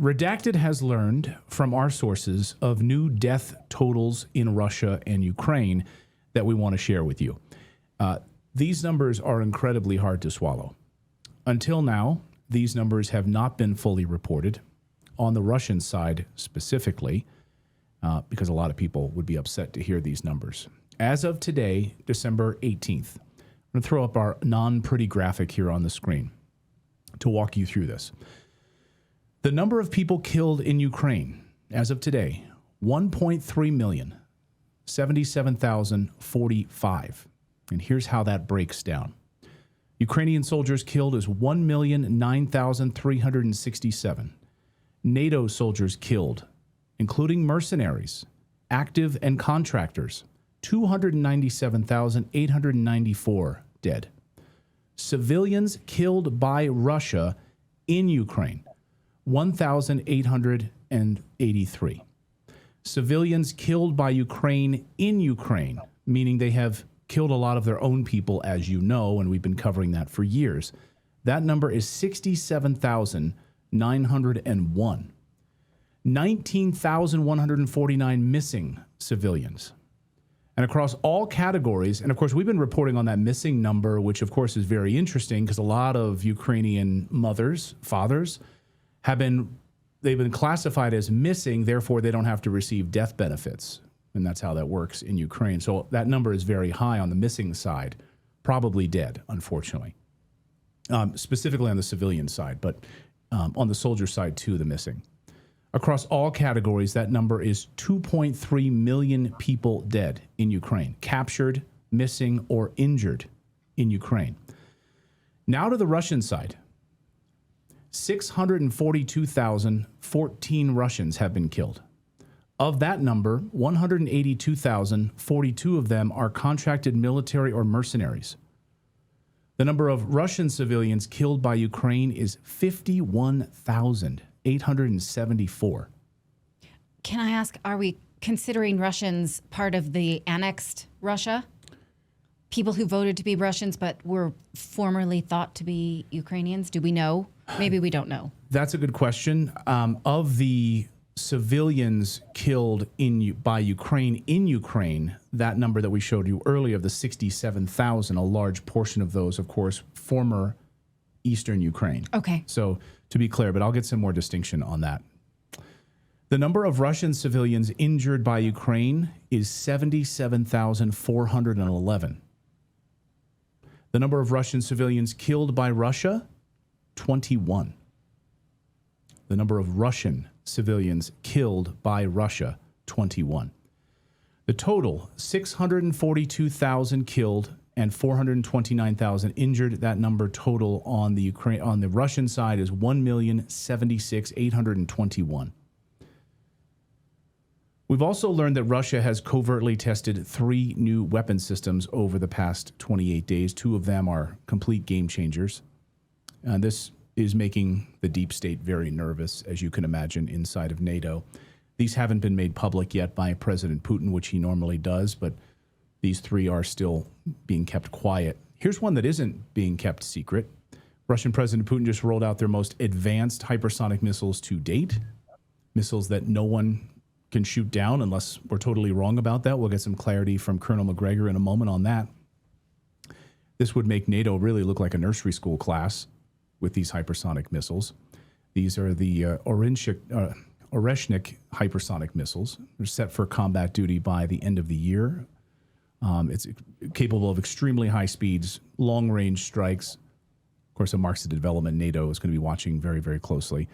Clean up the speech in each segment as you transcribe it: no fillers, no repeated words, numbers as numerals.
Redacted has learned from our sources of new death totals in Russia and Ukraine that we want to share with you. These numbers are incredibly hard to swallow. Until now, these numbers have not been fully reported on the Russian side specifically, because a lot of people would be upset to hear these numbers. As of today, December 18th, I'm going to throw up our non-pretty graphic here on the screen to walk you through this. The number of people killed in Ukraine, as of today, 1.3 million, 77,045. And here's how that breaks down. Ukrainian soldiers killed is 1,009,367. NATO soldiers killed, including mercenaries, active and contractors, 297,894 dead. Civilians killed by Russia in Ukraine, 1,883. Civilians killed by Ukraine in Ukraine, meaning they have killed a lot of their own people, as you know, and we've been covering that for years. That number is 67,901. 19,149 missing civilians. And across all categories, and of course, we've been reporting on that missing number, which of course is very interesting because a lot of Ukrainian mothers, fathers, they've been classified as missing, therefore they don't have to receive death benefits. And that's how that works in Ukraine. So that number is very high on the missing side, probably dead, unfortunately. Specifically on the civilian side, but on the soldier side too, the missing. Across all categories, that number is 2.3 million people dead in Ukraine, captured, missing, or injured in Ukraine. Now to the Russian side. 642,014 Russians have been killed. Of that number, 182,042 of them are contracted military or mercenaries. The number of Russian civilians killed by Ukraine is 51,874. Can I ask, are we considering Russians part of the annexed Russia? People who voted to be Russians but were formerly thought to be Ukrainians? Do we know? Maybe we don't know. That's a good question. Of the civilians killed by Ukraine in Ukraine, that number that we showed you earlier of the 67,000, a large portion of those, of course, former Eastern Ukraine. Okay. So to be clear, but I'll get some more distinction on that. The number of Russian civilians injured by Ukraine is 77,411. The number of Russian civilians killed by Russia, 21. The number of Russian civilians killed by Russia, 21. The total, 642,000 killed and 429,000 injured. That number total on the Russian side is 1,076,821. We've also learned that Russia has covertly tested 3 new weapon systems over the past 28 days. 2 of them are complete game changers. This is making the deep state very nervous, as you can imagine, inside of NATO. These haven't been made public yet by President Putin, which he normally does, but these 3 are still being kept quiet. Here's one that isn't being kept secret. Russian President Putin just rolled out their most advanced hypersonic missiles to date, missiles that no one can shoot down unless we're totally wrong about that. We'll get some clarity from Colonel McGregor in a moment on that. This would make NATO really look like a nursery school class with these hypersonic missiles. These are the Oreshnik hypersonic missiles. They're set for combat duty by the end of the year. It's capable of extremely high speeds, long-range strikes. Of course, it marks the development NATO is going to be watching very, very closely.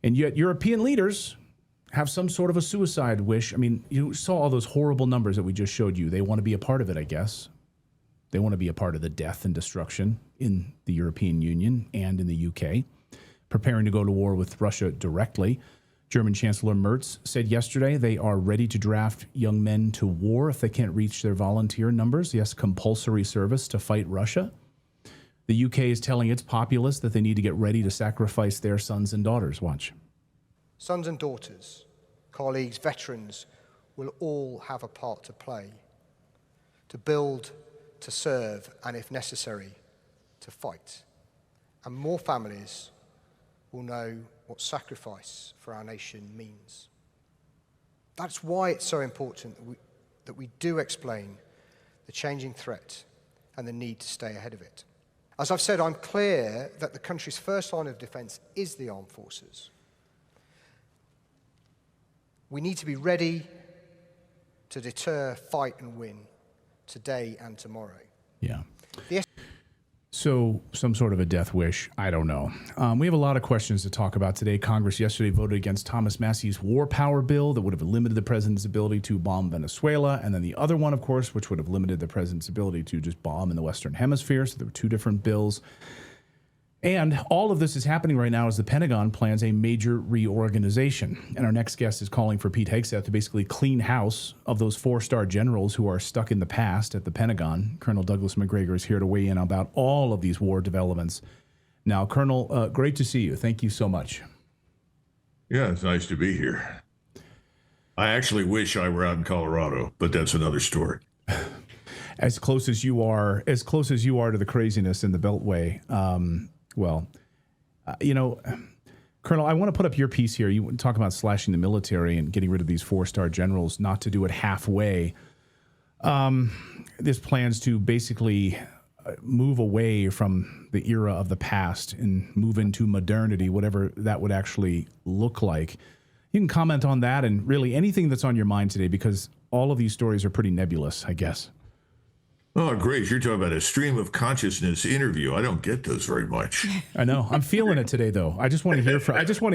And yet European leaders have some sort of a suicide wish. I mean, you saw all those horrible numbers that we just showed you. They want to be a part of it, I guess. They want to be a part of the death and destruction in the European Union and in the UK, preparing to go to war with Russia directly. German Chancellor Merz said yesterday they are ready to draft young men to war if they can't reach their volunteer numbers. Yes, compulsory service to fight Russia. The UK is telling its populace that they need to get ready to sacrifice their sons and daughters. Watch. Sons and daughters, colleagues, veterans will all have a part to play, to build, to serve, and if necessary, to fight. And more families will know what sacrifice for our nation means. That's why it's so important that we do explain the changing threat and the need to stay ahead of it. As I've said, I'm clear that the country's first line of defense is the armed forces. We need to be ready to deter, fight, and win today and tomorrow. Yeah. The So some sort of a death wish, I don't know. We have a lot of questions to talk about today. Congress yesterday voted against Thomas Massey's war power bill that would have limited the president's ability to bomb Venezuela. And then the other one, of course, which would have limited the president's ability to just bomb in the Western Hemisphere. So there were two different bills. And all of this is happening right now as the Pentagon plans a major reorganization. And our next guest is calling for Pete Hegseth to basically clean house of those four-star generals who are stuck in the past at the Pentagon. Colonel Douglas McGregor is here to weigh in about all of these war developments. Now, Colonel, great to see you. Thank you so much. Yeah, it's nice to be here. I actually wish I were out in Colorado, but that's another story. As close as you are to the craziness in the Beltway, Colonel, I want to put up your piece here. You talk about slashing the military and getting rid of these four-star generals, not to do it halfway. There's plans to basically move away from the era of the past and move into modernity, whatever that would actually look like. You can comment on that and really anything that's on your mind today, because all of these stories are pretty nebulous, I guess. Oh, great. You're talking about a stream of consciousness interview. I don't get those very much. I know. I'm feeling it today, though. I just want to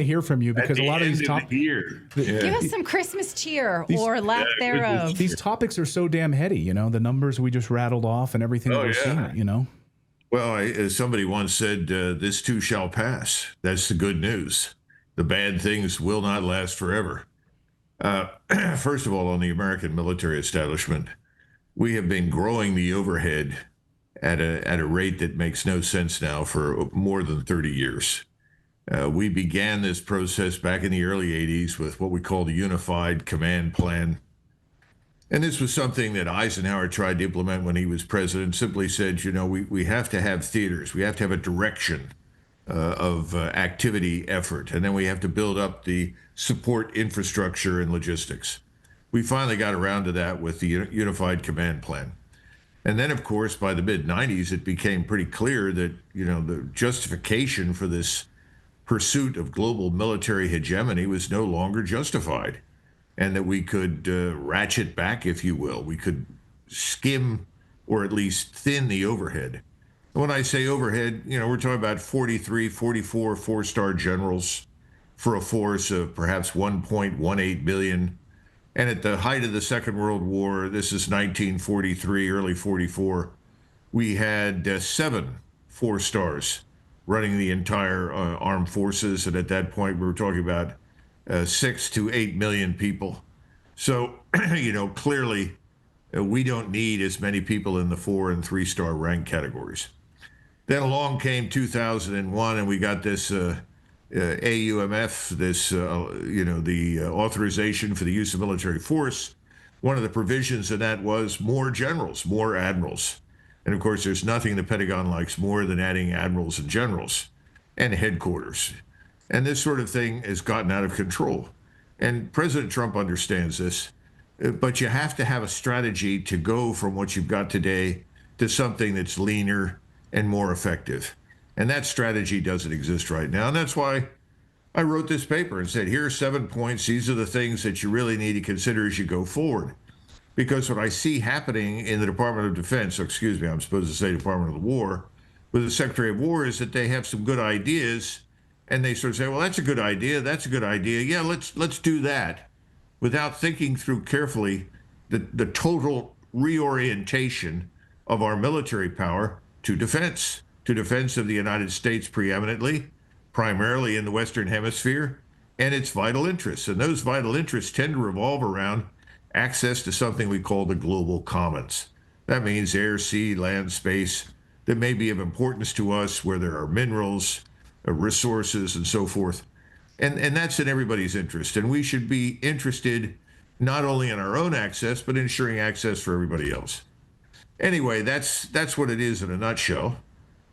hear from you, because a lot of these topics. Give us some Christmas cheer or lack thereof. These topics are so damn heady, the numbers we just rattled off and everything that we're seeing, Well, as somebody once said, this too shall pass. That's the good news. The bad things will not last forever. First of all, on the American military establishment, we have been growing the overhead at a rate that makes no sense now for more than 30 years. We began this process back in the early 80s with what we call the Unified Command Plan. And this was something that Eisenhower tried to implement when he was president, simply said, we have to have theaters. We have to have a direction of activity effort. And then we have to build up the support infrastructure and logistics. We finally got around to that with the Unified Command Plan. And then, of course, by the mid-90s, it became pretty clear that, the justification for this pursuit of global military hegemony was no longer justified, and that we could ratchet back, if you will. We could skim or at least thin the overhead. When I say overhead, we're talking about 43, 44 four-star generals for a force of perhaps 1.18 million. And at the height of the Second World War, this is 1943, early 44, we had 7 four-stars running the entire armed forces. And at that point, we were talking about 6 to 8 million people. So, clearly, we don't need as many people in the 4- and 3-star rank categories. Then along came 2001, and we got this AUMF, this, the authorization for the use of military force. One of the provisions of that was more generals, more admirals. And of course, there's nothing the Pentagon likes more than adding admirals and generals and headquarters. And this sort of thing has gotten out of control. And President Trump understands this, but you have to have a strategy to go from what you've got today to something that's leaner and more effective. And that strategy doesn't exist right now. And that's why I wrote this paper and said, here are 7 points. These are the things that you really need to consider as you go forward. Because what I see happening in the Department of Defense, I'm supposed to say Department of the War, with the Secretary of War, is that they have some good ideas and they sort of say, well, that's a good idea. That's a good idea. Yeah, let's do that, without thinking through carefully the total reorientation of our military power to defense of the United States preeminently, primarily in the Western Hemisphere, and its vital interests. And those vital interests tend to revolve around access to something we call the global commons. That means air, sea, land, space that may be of importance to us, where there are minerals, resources, and so forth. And that's in everybody's interest. And we should be interested not only in our own access, but ensuring access for everybody else. Anyway, that's what it is in a nutshell.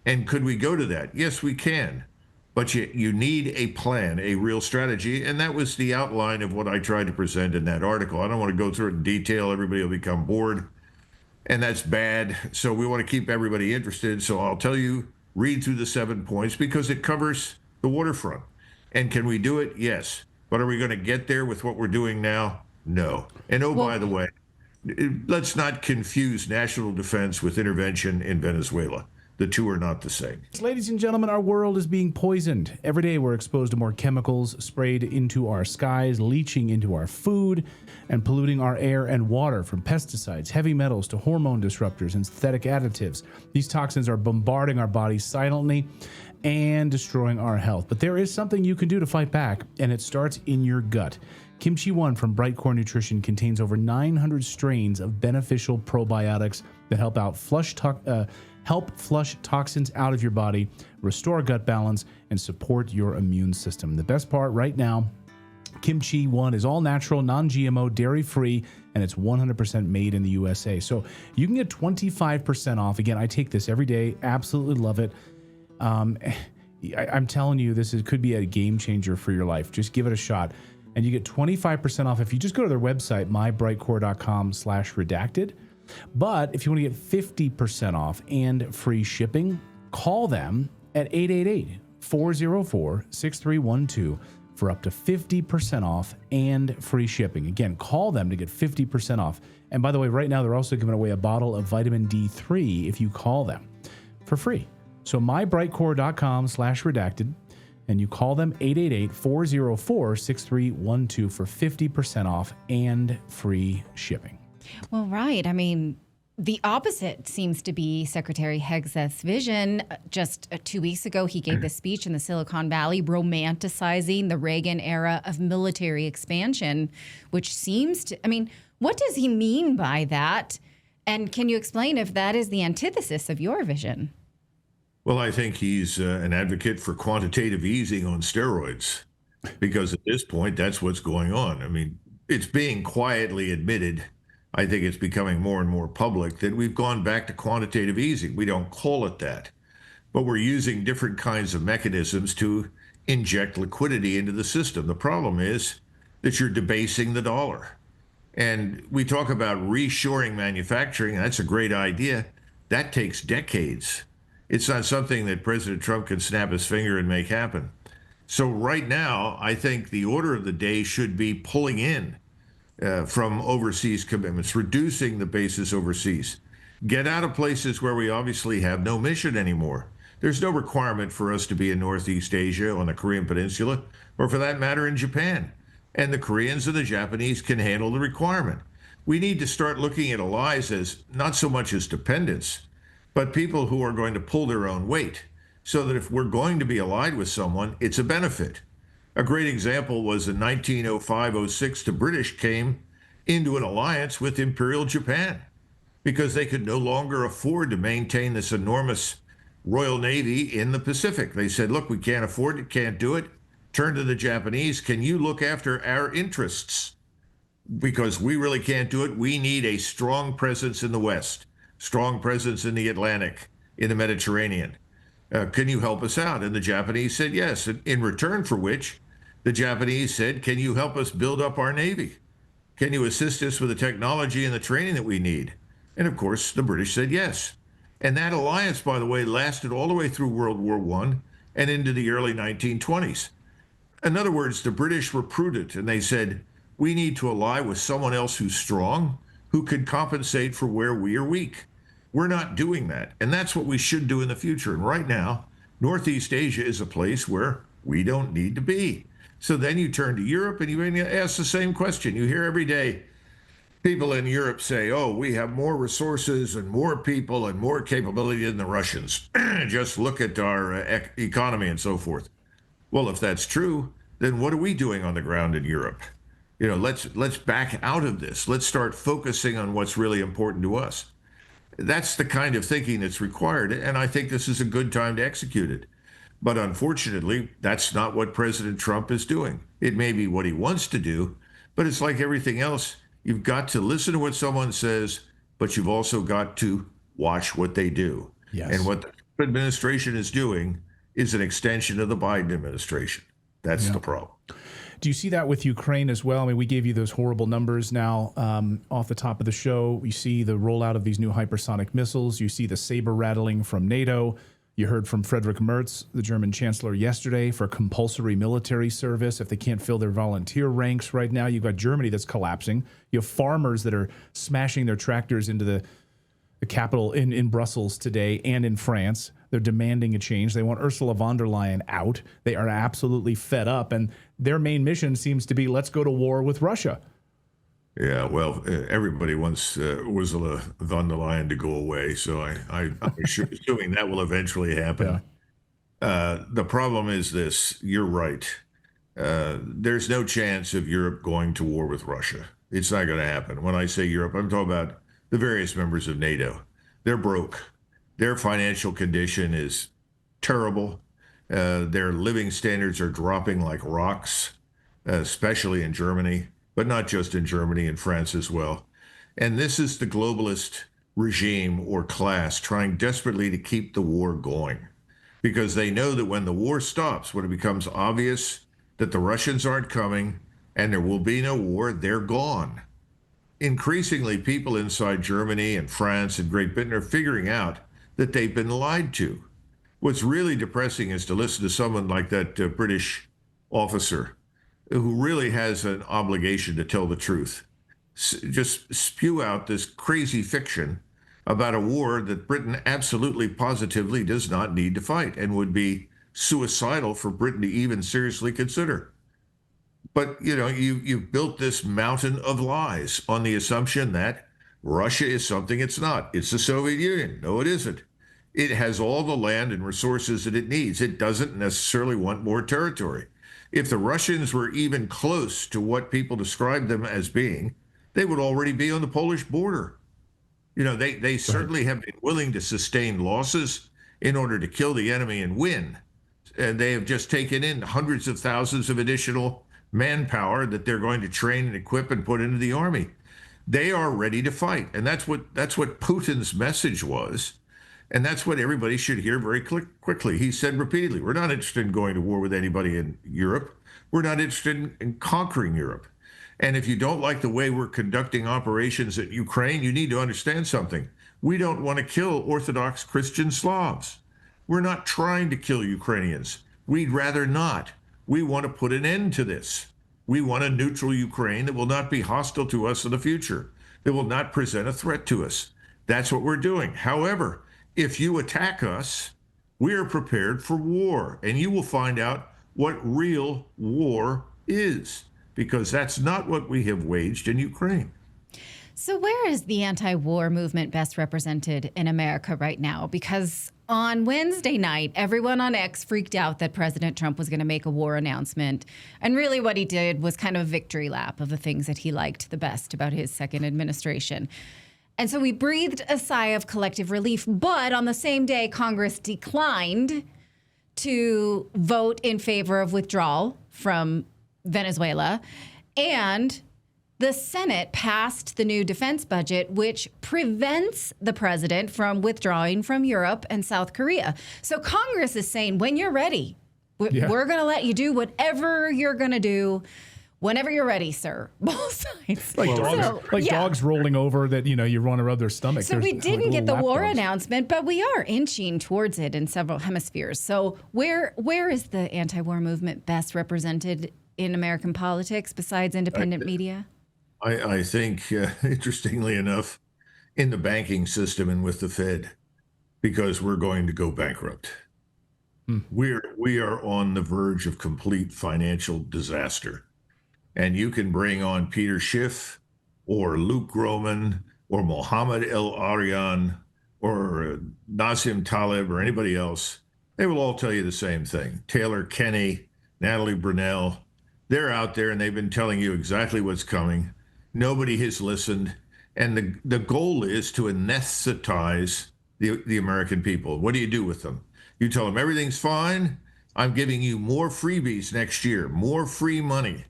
And could we go to that? Yes, we can. But you need a plan, a real strategy. And that was the outline of what I tried to present in that article. I don't want to go through it in detail. Everybody will become bored. And that's bad. So we want to keep everybody interested. So I'll tell you, read through the 7 points because it covers the waterfront. And can we do it? Yes. But are we going to get there with what we're doing now? No. And by the way, let's not confuse national defense with intervention in Venezuela. The two are not the same. Ladies and gentlemen, our world is being poisoned. Every day we're exposed to more chemicals sprayed into our skies, leaching into our food, and polluting our air and water, from pesticides, heavy metals, to hormone disruptors and synthetic additives. These toxins are bombarding our bodies silently and destroying our health. But there is something you can do to fight back, and it starts in your gut. Kimchi 1 from Brightcore Nutrition contains over 900 strains of beneficial probiotics that help flush toxins out of your body, restore gut balance, and support your immune system. The best part right now, Kimchi 1 is all natural, non-GMO, dairy-free, and it's 100% made in the USA. So you can get 25% off. Again, I take this every day. Absolutely love it. I'm telling you, could be a game changer for your life. Just give it a shot. And you get 25% off if you just go to their website, mybrightcore.com/redacted. But if you want to get 50% off and free shipping, call them at 888-404-6312 for up to 50% off and free shipping. Again, call them to get 50% off. And by the way, right now, they're also giving away a bottle of vitamin D3 if you call them for free. So mybrightcore.com/redacted, and you call them 888-404-6312 for 50% off and free shipping. Well, right. I mean, the opposite seems to be Secretary Hegseth's vision. Just 2 weeks ago, he gave this speech in the Silicon Valley romanticizing the Reagan era of military expansion, which seems to, what does he mean by that? And can you explain if that is the antithesis of your vision? Well, I think he's an advocate for quantitative easing on steroids, because at this point, that's what's going on. It's being quietly admitted. I think it's becoming more and more public that we've gone back to quantitative easing. We don't call it that, but we're using different kinds of mechanisms to inject liquidity into the system. The problem is that you're debasing the dollar. And we talk about reshoring manufacturing. That's a great idea. That takes decades. It's not something that President Trump can snap his finger and make happen. So right now, I think the order of the day should be pulling in from overseas commitments, reducing the bases overseas. Get out of places where we obviously have no mission anymore. There's no requirement for us to be in Northeast Asia, on the Korean Peninsula, or for that matter in Japan. And the Koreans and the Japanese can handle the requirement. We need to start looking at allies as not so much as dependents, but people who are going to pull their own weight, so that if we're going to be allied with someone, it's a benefit. A great example was in 1905-06, the British came into an alliance with Imperial Japan because they could no longer afford to maintain this enormous Royal Navy in the Pacific. They said, look, we can't afford it, can't do it. Turn to the Japanese. Can you look after our interests? Because we really can't do it. We need a strong presence in the West, strong presence in the Atlantic, in the Mediterranean. Can you help us out? And the Japanese said yes, in return for which the Japanese said, can you help us build up our Navy? Can you assist us with the technology and the training that we need? And of course, the British said yes. And that alliance, by the way, lasted all the way through World War I and into the early 1920s. In other words, the British were prudent, and they said, we need to ally with someone else who's strong, who can compensate for where we are weak. We're not doing that. And that's what we should do in the future. And right now, Northeast Asia is a place where we don't need to be. So then you turn to Europe and you ask the same question. You hear every day people in Europe say, oh, we have more resources and more people and more capability than the Russians. Just look at our economy and so forth. Well, if that's true, then what are we doing on the ground in Europe? Let's back out of this. Let's start focusing on what's really important to us. That's the kind of thinking that's required, and I think this is a good time to execute it. But unfortunately, that's not what President Trump is doing. It may be what he wants to do, but it's like everything else. You've got to listen to what someone says, but you've also got to watch what they do. Yes. And what the administration is doing is an extension of the Biden administration. That's the problem. Do you see that with Ukraine as well? I mean, we gave you those horrible numbers now off the top of the show. You see the rollout of these new hypersonic missiles. You see the saber rattling from NATO. You heard from Friedrich Merz, the German chancellor, yesterday for compulsory military service if they can't fill their volunteer ranks right now. You've got Germany that's collapsing. You have farmers that are smashing their tractors into the capital in Brussels today and in France. They're demanding a change. They want Ursula von der Leyen out. They are absolutely fed up. And their main mission seems to be, let's go to war with Russia. Yeah, well, everybody wants Ursula von der Leyen to go away. So I'm assuming that will eventually happen. Yeah. The problem is this. You're right. There's no chance of Europe going to war with Russia. It's not going to happen. When I say Europe, I'm talking about the various members of NATO. They're broke. Their financial condition is terrible. Their living standards are dropping like rocks, especially in Germany, but not just in Germany, in France as well. And this is the globalist regime or class trying desperately to keep the war going, because they know that when the war stops, when it becomes obvious that the Russians aren't coming and there will be no war, they're gone. Increasingly, people inside Germany and France and Great Britain are figuring out that they've been lied to. What's really depressing is to listen to someone like that British officer who really has an obligation to tell the truth, just spew out this crazy fiction about a war that Britain absolutely positively does not need to fight and would be suicidal for Britain to even seriously consider. But, you know, you've built this mountain of lies on the assumption that Russia is something it's not. It's the Soviet Union. No, it isn't. It has all the land and resources that it needs. It doesn't necessarily want more territory. If the Russians were even close to what people describe them as being, they would already be on the Polish border. You know, they certainly have been willing to sustain losses in order to kill the enemy and win. And they have just taken in hundreds of thousands of additional manpower that they're going to train and equip and put into the army. They are ready to fight. And that's what Putin's message was. And that's what everybody should hear very quickly. He said repeatedly, we're not interested in going to war with anybody in Europe. We're not interested in conquering Europe. And if you don't like the way we're conducting operations at Ukraine, you need to understand something. We don't want to kill Orthodox Christian Slavs. We're not trying to kill Ukrainians. We'd rather not. We want to put an end to this. We want a neutral Ukraine that will not be hostile to us in the future, that will not present a threat to us. That's what we're doing. However, if you attack us, we are prepared for war, and you will find out what real war is, because that's not what we have waged in Ukraine. So where is the anti-war movement best represented in America right now? Because on Wednesday night, everyone on X freaked out that President Trump was going to make a war announcement. And really what he did was kind of a victory lap of the things that he liked the best about his second administration. And so we breathed a sigh of collective relief. But on the same day, Congress declined to vote in favor of withdrawal from Venezuela. And the Senate passed the new defense budget, which prevents the president from withdrawing from Europe and South Korea. So Congress is saying, when you're ready, we're going to let you do whatever you're going to do whenever you're ready, sir. Both sides. Like dogs rolling over that, you know, you want to rub their stomach. So we didn't get the war announcement, but we are inching towards it in several hemispheres. So where is the anti-war movement best represented in American politics besides independent media? I think, interestingly enough, in the banking system and with the Fed, because we're going to go bankrupt. We are on the verge of complete financial disaster. And you can bring on Peter Schiff or Luke Groman or Mohammed El-Arian or Nassim Taleb or anybody else. They will all tell you the same thing. Taylor Kenney, Natalie Brunell, they're out there and they've been telling you exactly what's coming. Nobody has listened. And the goal is to anesthetize the American people. What do you do with them? You tell them everything's fine. I'm giving you more freebies next year, more free money,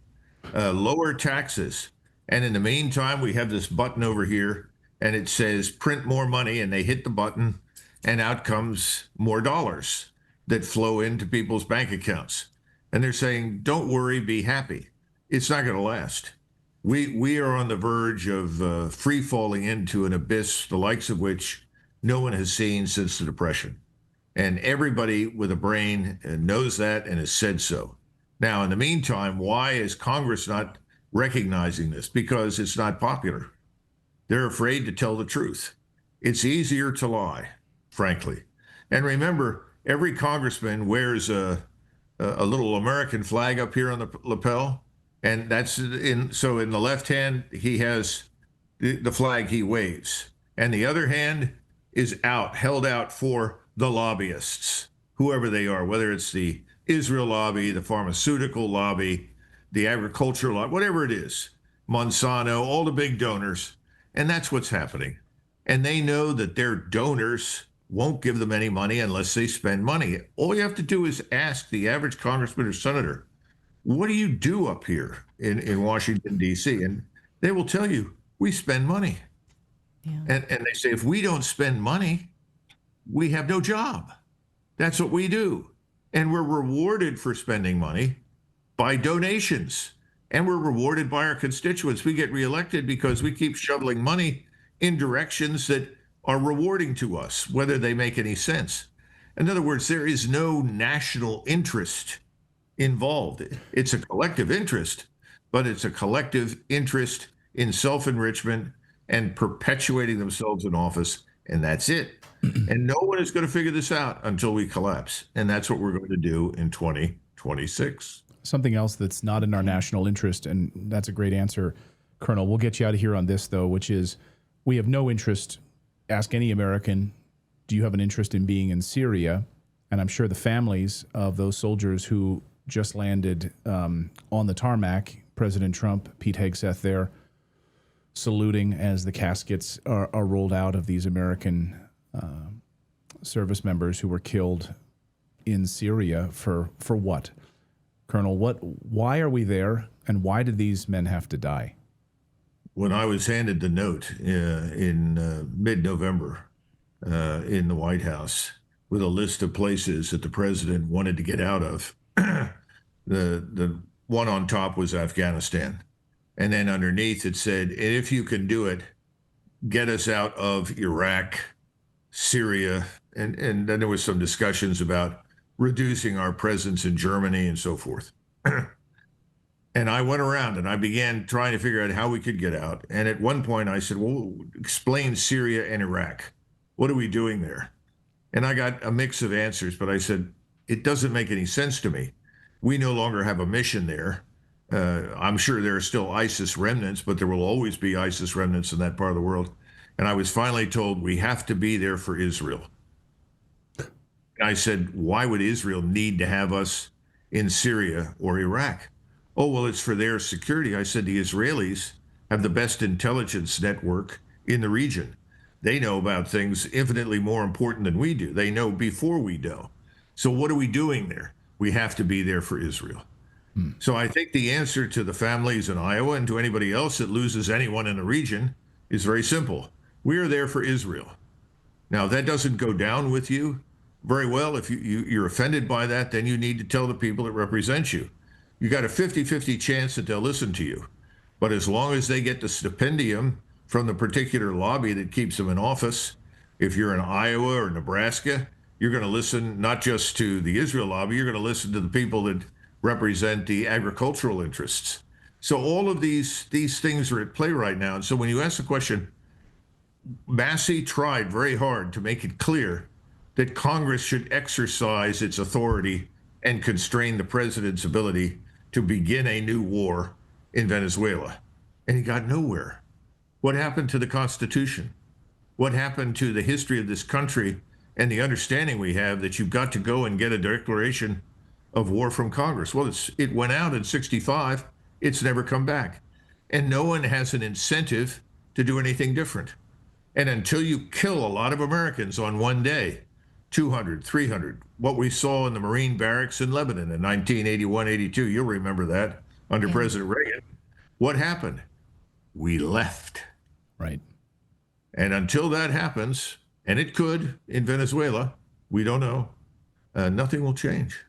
lower taxes. And in the meantime, we have this button over here and it says print more money, and they hit the button and out comes more dollars. that flow into people's bank accounts. And they're saying, don't worry, be happy. It's not going to last. We are on the verge of free falling into an abyss, the likes of which no one has seen since the Depression. And everybody with a brain knows that and has said so. Now, in the meantime, why is Congress not recognizing this? Because it's not popular. They're afraid to tell the truth. It's easier to lie, frankly. And remember, every congressman wears a little American flag up here on the lapel. And that's so in the left hand, he has the flag he waves. And the other hand is held out for the lobbyists, whoever they are, whether it's the Israel lobby, the pharmaceutical lobby, the agricultural lobby, whatever it is, Monsanto, all the big donors. And that's what's happening. And they know that their donors won't give them any money unless they spend money. All you have to do is ask the average congressman or senator, what do you do up here in Washington, D.C.? And they will tell you, we spend money. Yeah. And they say, if we don't spend money, we have no job. That's what we do. And we're rewarded for spending money by donations. And we're rewarded by our constituents. We get reelected because we keep shoveling money in directions that are rewarding to us, whether they make any sense. In other words, there is no national interest involved. It's a collective interest, but it's a collective interest in self-enrichment and perpetuating themselves in office, and that's it. And no one is going to figure this out until we collapse, and that's what we're going to do in 2026. Something else that's not in our national interest, and that's a great answer, Colonel. We'll get you out of here on this, though, which is we have no interest. Ask any American, do you have an interest in being in Syria? And I'm sure the families of those soldiers who just landed on the tarmac, President Trump, Pete Hegseth there, saluting as the caskets are rolled out of these American service members who were killed in Syria for what? Colonel, why are we there, and why did these men have to die? When I was handed the note in mid-November in the White House with a list of places that the president wanted to get out of, the one on top was Afghanistan. And then underneath it said, if you can do it, get us out of Iraq, Syria, and then there was some discussions about reducing our presence in Germany and so forth. And I went around and I began trying to figure out how we could get out. And at one point I said, well, explain Syria and Iraq. What are we doing there? And I got a mix of answers, but I said, it doesn't make any sense to me. We no longer have a mission there. I'm sure there are still ISIS remnants, but there will always be ISIS remnants in that part of the world. And I was finally told we have to be there for Israel. And I said, why would Israel need to have us in Syria or Iraq? Oh, well, it's for their security. I said, the Israelis have the best intelligence network in the region. They know about things infinitely more important than we do. They know before we do. So what are we doing there? We have to be there for Israel. So I think the answer to the families in Iowa and to anybody else that loses anyone in the region is very simple. We are there for Israel. Now, if that doesn't go down with you very well, if you're offended by that, then you need to tell the people that represent you. You got a 50-50 chance that they'll listen to you. But as long as they get the stipendium from the particular lobby that keeps them in office, if you're in Iowa or Nebraska, you're going to listen not just to the Israel lobby, you're going to listen to the people that represent the agricultural interests. So all of these things are at play right now. And so when you ask the question, Massey tried very hard to make it clear that Congress should exercise its authority and constrain the president's ability to begin a new war in Venezuela. And he got nowhere. What happened to the Constitution? What happened to the history of this country and the understanding we have that you've got to go and get a declaration of war from Congress? Well, it went out in 1965. It's never come back. And no one has an incentive to do anything different. And until you kill a lot of Americans on one day, 200, 300, what we saw in the Marine barracks in Lebanon in 1981-82, you'll remember that, under President Reagan. What happened? We left. Right. And until that happens, and it could in Venezuela, we don't know, nothing will change.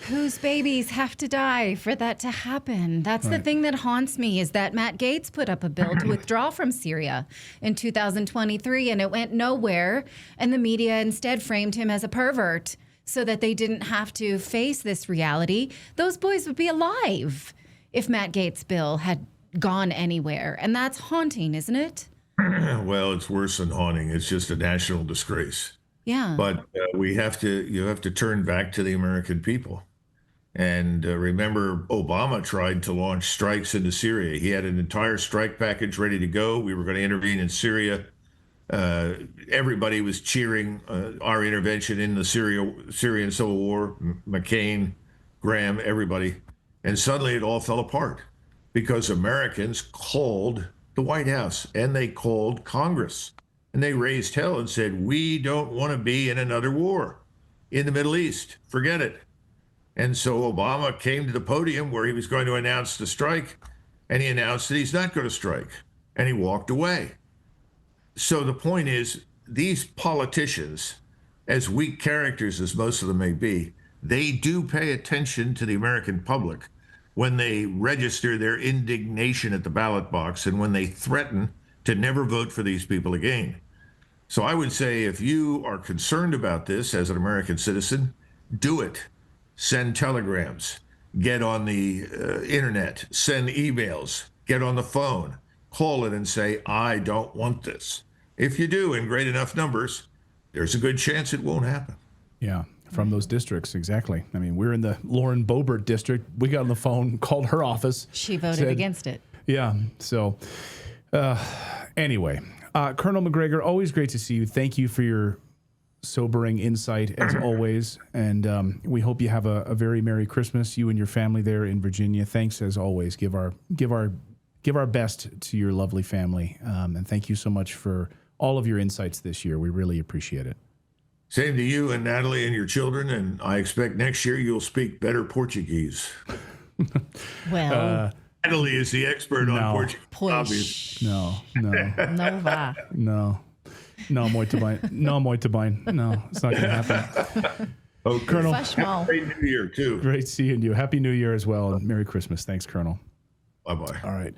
Whose babies have to die for that to happen? That's the thing that haunts me, is that Matt Gaetz put up a bill to withdraw from Syria in 2023, and it went nowhere. And the media instead framed him as a pervert so that they didn't have to face this reality. Those boys would be alive if Matt Gaetz' bill had gone anywhere. And that's haunting, isn't it? Well, it's worse than haunting. It's just a national disgrace. Yeah. But you have to turn back to the American people. And remember, Obama tried to launch strikes into Syria. He had an entire strike package ready to go. We were going to intervene in Syria. Everybody was cheering our intervention in the Syrian civil war. McCain, Graham, everybody. And suddenly it all fell apart because Americans called the White House and they called Congress. And they raised hell and said, we don't want to be in another war in the Middle East. Forget it. And so Obama came to the podium where he was going to announce the strike, and he announced that he's not going to strike, and he walked away. So the point is, these politicians, as weak characters as most of them may be, they do pay attention to the American public when they register their indignation at the ballot box and when they threaten to never vote for these people again. So I would say if you are concerned about this as an American citizen, do it. Send telegrams, get on the internet, send emails, get on the phone, call it and say, I don't want this. If you do in great enough numbers, there's a good chance it won't happen. Yeah, from those districts, exactly. I mean, we're in the Lauren Boebert district. We got on the phone, called her office. She voted against it. Yeah, so anyway, Colonel McGregor, always great to see you. Thank you for your sobering insight as always, and we hope you have a very Merry Christmas, you and your family there in Virginia. Thanks as always. Give our best to your lovely family, and thank you so much for all of your insights this year. We really appreciate it. Same to you and Natalie and your children, and I expect next year you'll speak better Portuguese. Well, Natalie is the expert on Portuguese. Obviously. No. não vá. No, muito bem. No, muito bem. No, it's not going to happen. Okay. Colonel, Faz mal. Great New Year, too. great seeing you. Happy New Year as well, and Merry Christmas. Thanks, Colonel. Bye-bye. All right.